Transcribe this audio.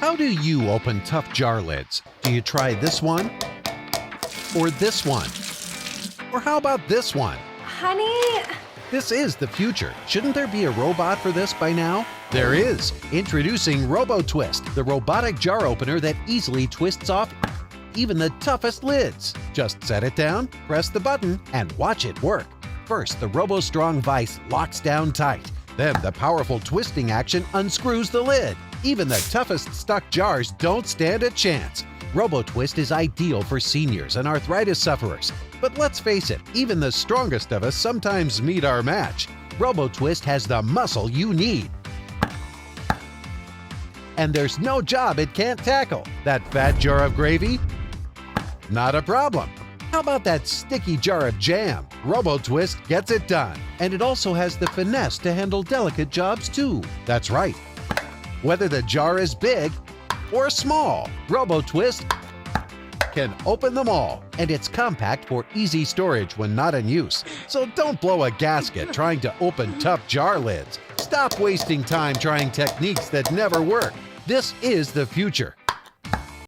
How do you open tough jar lids? Do you try this one? Or this one? Or how about this one? Honey, This is the future. Shouldn't there be a robot for this by now? There is. Introducing Robo Twist, the robotic jar opener that easily twists off even the toughest lids. Just set it down, press the button, and watch it work. First, the Robo Strong vise locks down tight. Then the powerful twisting action unscrews the lid. Even the toughest stuck jars don't stand a chance. Robo Twist is ideal for seniors and arthritis sufferers. But let's face it, even the strongest of us sometimes meet our match. Robo Twist has the muscle you need. And there's no job it can't tackle. That fat jar of gravy? Not a problem. How about that sticky jar of jam? Robo Twist gets it done. And it also has the finesse to handle delicate jobs too. That's right. Whether the jar is big or small, Robo Twist can open them all, and it's compact for easy storage when not in use. So don't blow a gasket trying to open tough jar lids. Stop wasting time trying techniques that never work. This is the future.